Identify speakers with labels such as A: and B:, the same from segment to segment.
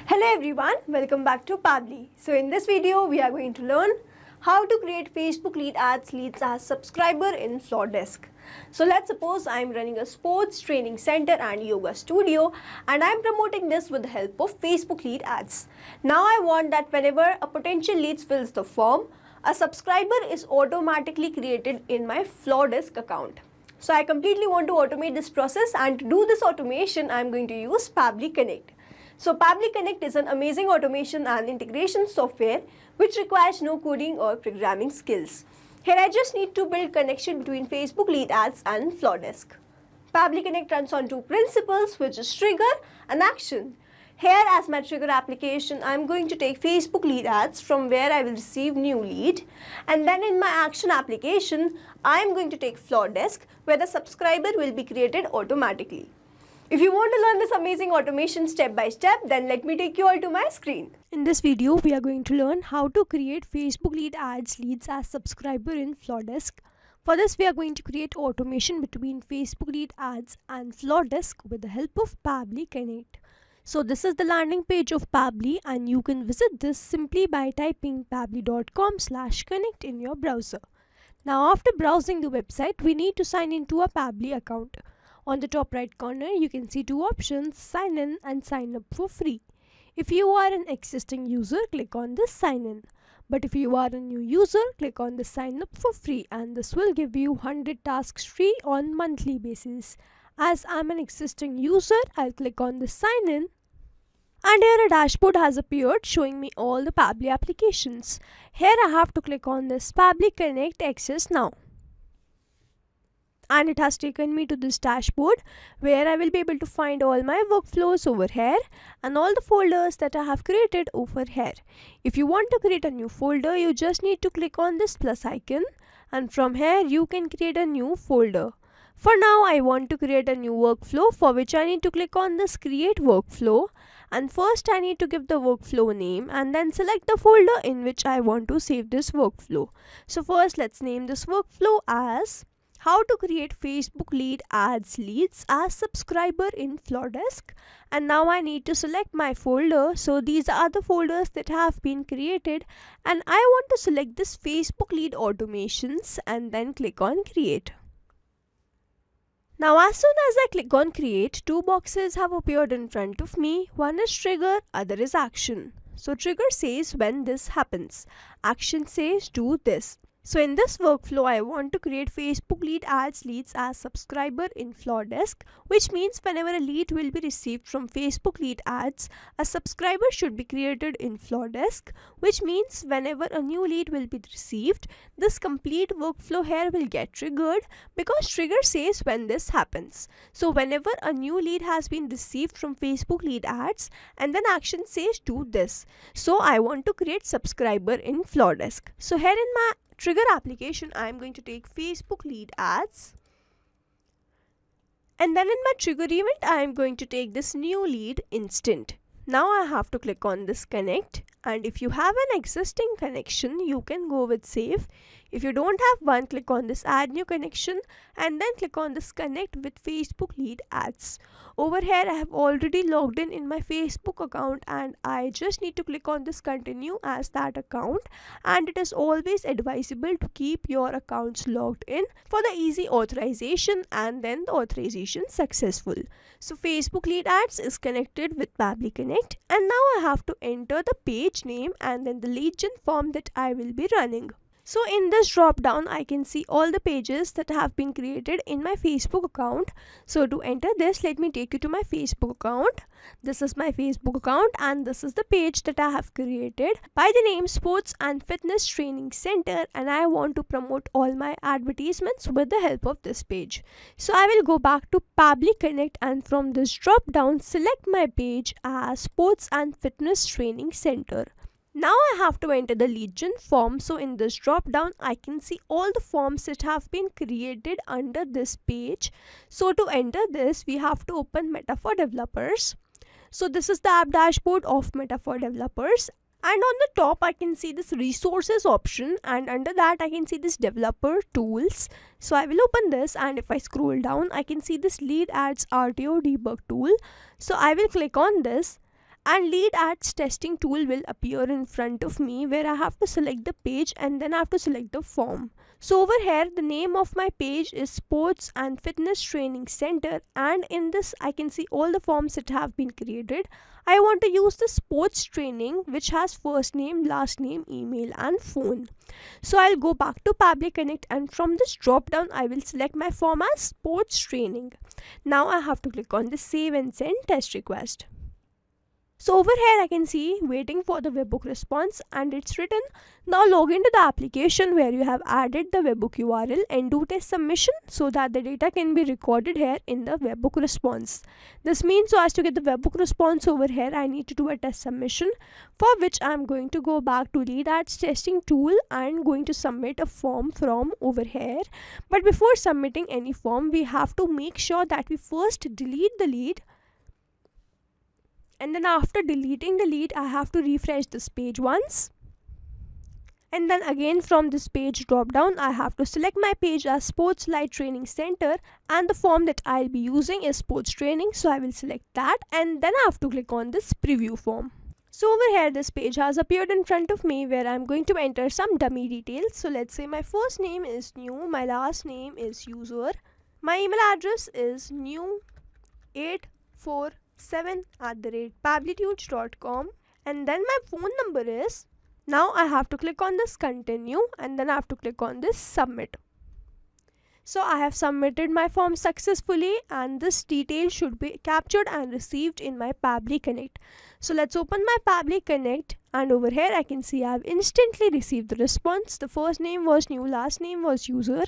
A: Hello everyone, welcome back to Pabbly. So in this video, we are going to learn how to create Facebook lead ads leads as subscriber in Flodesk. So let's suppose I'm running a sports training center and yoga studio and I'm promoting this with the help of Facebook lead ads. Now I want that whenever a potential lead fills the form, a subscriber is automatically created in my Flodesk account. So I completely want to automate this process, and to do this automation, I'm going to use Pabbly Connect. So Pabbly Connect is an amazing automation and integration software which requires no coding or programming skills. Here I just need to build connection between Facebook lead ads and Flodesk. Pabbly Connect runs on two principles, which is trigger and action. Here, as my trigger application, I'm going to take Facebook lead ads from where I will receive new lead, and then in my action application, I'm going to take Flodesk where the subscriber will be created automatically. If you want to learn this amazing automation step by step, then let me take you all to my screen. In this video, we are going to learn how to create Facebook lead ads leads as subscriber in Flodesk. For this, we are going to create automation between Facebook lead ads and Flodesk with the help of Pabbly Connect. So this is the landing page of Pabbly, and you can visit this simply by typing pabbly.com/connect in your browser. Now after browsing the website, we need to sign into a Pabbly account. On the top right corner, you can see two options, sign in and sign up for free. If you are an existing user, click on this sign in. But if you are a new user, click on the sign up for free, and this will give you 100 tasks free on monthly basis. As I'm an existing user, I'll click on the sign in. And here a dashboard has appeared showing me all the Pabbly applications. Here I have to click on this Pabbly Connect Access Now. And it has taken me to this dashboard where I will be able to find all my workflows over here and all the folders that I have created over here. If you want to create a new folder, you just need to click on this plus icon, and from here you can create a new folder. For now, I want to create a new workflow, for which I need to click on this create workflow, and first I need to give the workflow name and then select the folder in which I want to save this workflow. So first let's name this workflow as how to create Facebook lead ads leads as subscriber in Flodesk. And now I need to select my folder. So these are the folders that have been created, and I want to select this Facebook lead automations and then click on create. Now as soon as I click on create, two boxes have appeared in front of me. One is trigger, other is action. So trigger says when this happens. Action says do this. So in this workflow, I want to create Facebook lead ads leads as subscriber in Flodesk, which means whenever a lead will be received from Facebook lead ads, a subscriber should be created in Flodesk, which means whenever a new lead will be received, this complete workflow here will get triggered because trigger says when this happens. So whenever a new lead has been received from Facebook lead ads, and then action says do this. So I want to create subscriber in Flodesk. So here in my trigger application, I am going to take Facebook lead ads, and then in my trigger event, I am going to take this new lead instant. Now I have to click on this connect, and if you have an existing connection, you can go with save. If you don't have one, click on this add new connection and then click on this connect with Facebook lead ads. Over here I have already logged in my Facebook account, and I just need to click on this continue as that account, and it is always advisable to keep your accounts logged in for the easy authorization and then the authorization successful. So Facebook lead ads is connected with Pabbly Connect, and now I have to enter the page name and then the lead gen form that I will be running. So in this drop down, I can see all the pages that have been created in my Facebook account. So to enter this, let me take you to my Facebook account. This is my Facebook account, and this is the page that I have created by the name Sports and Fitness Training Center, and I want to promote all my advertisements with the help of this page. So I will go back to Pabbly Connect, and from this drop down, select my page as Sports and Fitness Training Center. Now I have to enter the lead gen form. So in this drop down, I can see all the forms that have been created under this page. So to enter this, we have to open Meta for Developers. So this is the app dashboard of Meta for Developers. And on the top, I can see this resources option, and under that I can see this developer tools. So I will open this, and if I scroll down, I can see this lead ads RTO debug tool. So I will click on this, and lead ads testing tool will appear in front of me, where I have to select the page and then I have to select the form. So over here the name of my page is Sports and Fitness Training Center, and in this I can see all the forms that have been created. I want to use the sports training, which has first name, last name, email and phone. So I'll go back to Pabbly Connect, and from this drop down I will select my form as sports training. Now I have to click on the save and send test request. So over here I can see waiting for the webhook response, and it's written, now log into the application where you have added the webhook URL and do test submission so that the data can be recorded here in the webhook response. This means, so as to get the webhook response over here, I need to do a test submission, for which I'm going to go back to lead ads testing tool and going to submit a form from over here. But before submitting any form, we have to make sure that we first delete the lead. And then after deleting the lead, I have to refresh this page once. And then again from this page drop down, I have to select my page as Sports Light Training Center, and the form that I'll be using is sports training. So I will select that, and then I have to click on this preview form. So over here this page has appeared in front of me, where I'm going to enter some dummy details. So let's say my first name is new, my last name is user, my email address is new847@pabblytudes.com, and then my phone number is. Now I have to click on this continue, and then I have to click on this submit. So I have submitted my form successfully, and this detail should be captured and received in my Pabbly Connect. So let's open my Pabbly Connect, and over here I can see I have instantly received the response. The first name was new, last name was user,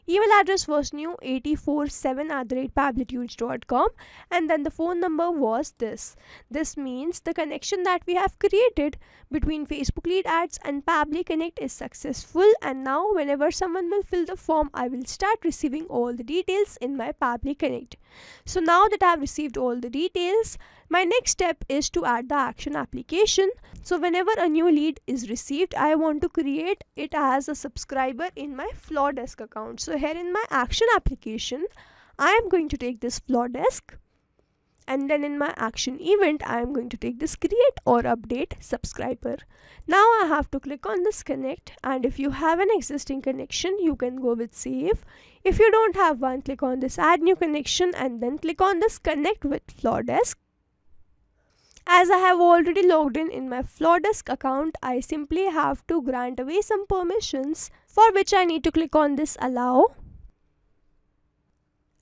A: email address was new847@pabblytudes.com, and then the phone number was this. This means the connection that we have created between Facebook lead ads and Pabbly Connect is successful, and now whenever someone will fill the form, I will start receiving all the details in my Pabbly Connect. So now that I have received all the details, my next step is to add the action application. So whenever a new lead is received, I want to create it as a subscriber in my Flodesk account. So here in my action application, I am going to take this Flodesk, and then in my action event, I am going to take this create or update subscriber. Now I have to click on this connect, and if you have an existing connection, you can go with save. If you don't have one, click on this add new connection, and then click on this connect with Flodesk. As I have already logged in my Flodesk account, I simply have to grant away some permissions, for which I need to click on this allow.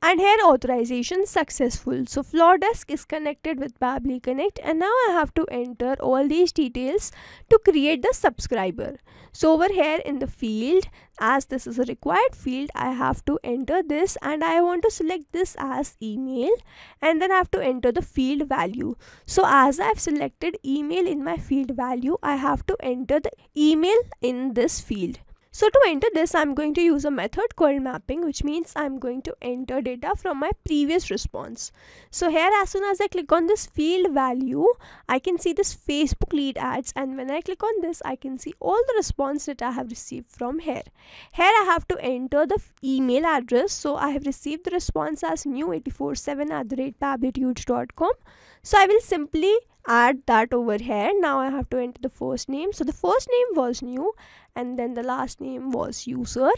A: And here authorization successful. So Flodesk is connected with Pabbly Connect, and now I have to enter all these details to create the subscriber. So over here in the field, as this is a required field, I have to enter this, and I want to select this as email, and then I have to enter the field value. So as I have selected email in my field value, I have to enter the email in this field. So to enter this, I'm going to use a method called mapping, which means I'm going to enter data from my previous response. So here, as soon as I click on this field value, I can see this Facebook lead ads, and when I click on this, I can see all the response that I have received from here. Here I have to enter the email address. So I have received the response as new847@pabblytudes.com. So I will simply add that over here. Now I have to enter the first name. So the first name was new, and then the last name was user,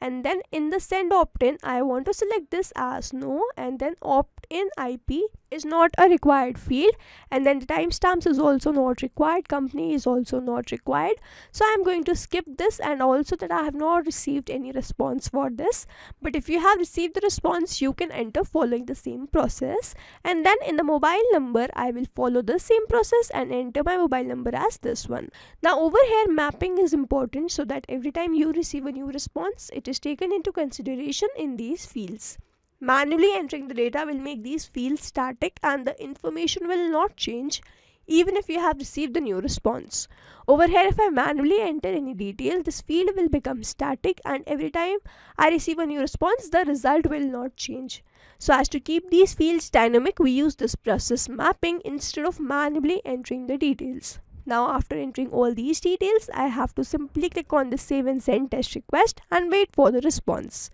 A: and then in the send opt-in, I want to select this as no, and then opt-in IP is not a required field, and then the timestamps is also not required, company is also not required. So I'm going to skip this, and also that I have not received any response for this. But if you have received the response, you can enter following the same process. And then in the mobile number, I will follow the same process and enter my mobile number as this one. Now over here, mapping is important, so that every time you receive a new response, it is taken into consideration in these fields. Manually entering the data will make these fields static, and the information will not change even if you have received the new response. Over here, if I manually enter any detail, this field will become static, and every time I receive a new response, the result will not change. So as to keep these fields dynamic, we use this process mapping instead of manually entering the details. Now after entering all these details, I have to simply click on the save and send test request and wait for the response.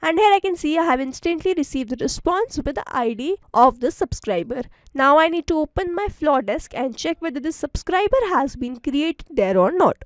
A: And here I can see I have instantly received the response with the ID of the subscriber. Now I need to open my Flodesk and check whether this subscriber has been created there or not.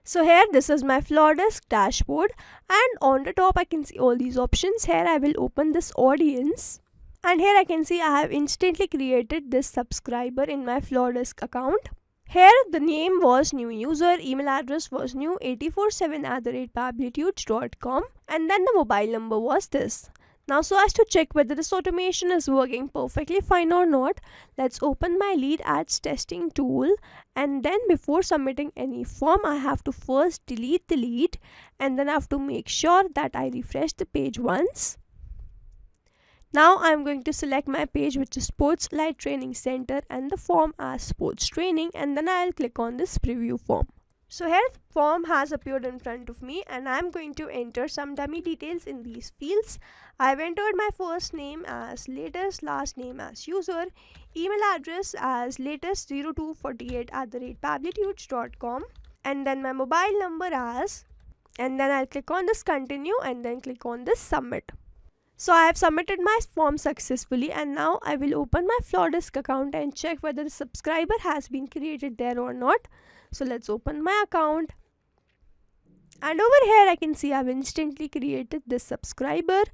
A: So here this is my Flodesk dashboard, and on the top I can see all these options. Here I will open this audience, and here I can see I have instantly created this subscriber in my Flodesk account. Here the name was new user, email address was new 847@pabblytudes.com, and then the mobile number was this. Now, so as to check whether this automation is working perfectly fine or not, let's open my lead ads testing tool, and then before submitting any form I have to first delete the lead, and then I have to make sure that I refresh the page once. Now I'm going to select my page, which is Sports Light Training Center, and the form as sports training, and then I'll click on this preview form. So here the form has appeared in front of me, and I'm going to enter some dummy details in these fields. I've entered my first name as latest, last name as user, email address as latest0248@pabblytudes.com, and then my mobile number as, and then I'll click on this continue and then click on this submit. So I have submitted my form successfully, and now I will open my Flodesk account and check whether the subscriber has been created there or not. So let's open my account, and over here I can see I have instantly created this subscriber.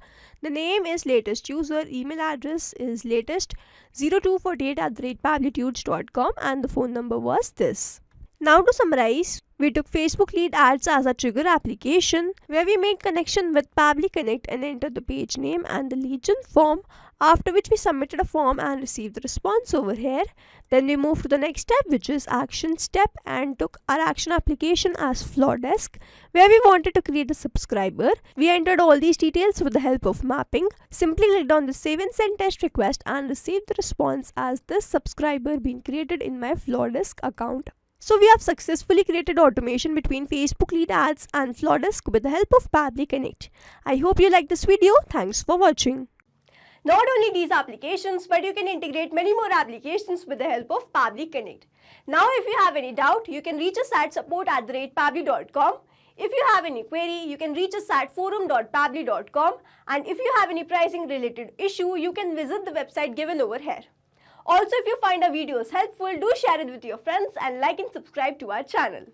A: The name is latest user, email address is latest0248@pabblytudes.com, and the phone number was this. Now to summarize, we took Facebook lead ads as a trigger application where we made connection with Pabbly Connect and entered the page name and the lead gen form, after which we submitted a form and received the response over here. Then we moved to the next step, which is action step, and took our action application as Flodesk where we wanted to create a subscriber. We entered all these details with the help of mapping, simply clicked on the save and send test request and received the response as this subscriber being created in my Flodesk account. So we have successfully created automation between Facebook lead ads and Flodesk with the help of Pabbly Connect. I hope you liked this video. Thanks for watching. Not only these applications, but you can integrate many more applications with the help of Pabbly Connect. Now if you have any doubt, you can reach us at support@pabbly.com. If you have any query, you can reach us at forum.pabbly.com, and if you have any pricing related issue, you can visit the website given over here. Also, if you find our videos helpful, do share it with your friends and like and subscribe to our channel.